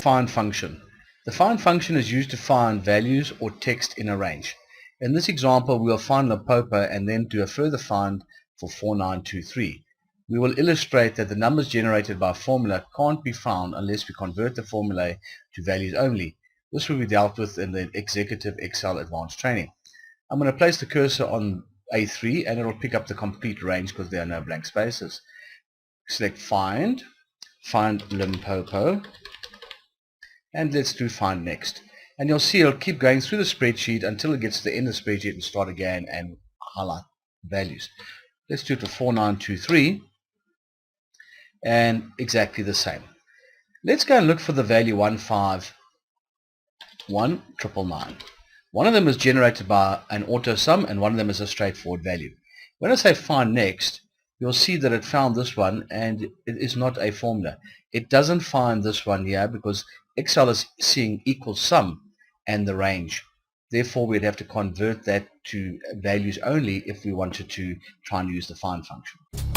find function. The find function is used to find values or text in a range. In this example, we'll find Limpopo and then do a further find for 4923. We will illustrate that the numbers generated by a formula can't be found unless we convert the formula to values only. This will be dealt with in the Executive Excel Advanced Training. I'm going to place the cursor on A3 and it will pick up the complete range because there are no blank spaces. Select find Limpopo, and let's do find next. And you'll see it'll keep going through the spreadsheet until it gets to the end of the spreadsheet and start again and highlight values. Let's do it for 4923 and exactly the same. Let's go and look for the value 151999. One of them is generated by an auto sum and one of them is a straightforward value. When I say find next, you'll see that it found this one and it is not a formula. It doesn't find this one here because Excel is seeing equal sum and the range. Therefore, we'd have to convert that to values only if we wanted to try and use the find function.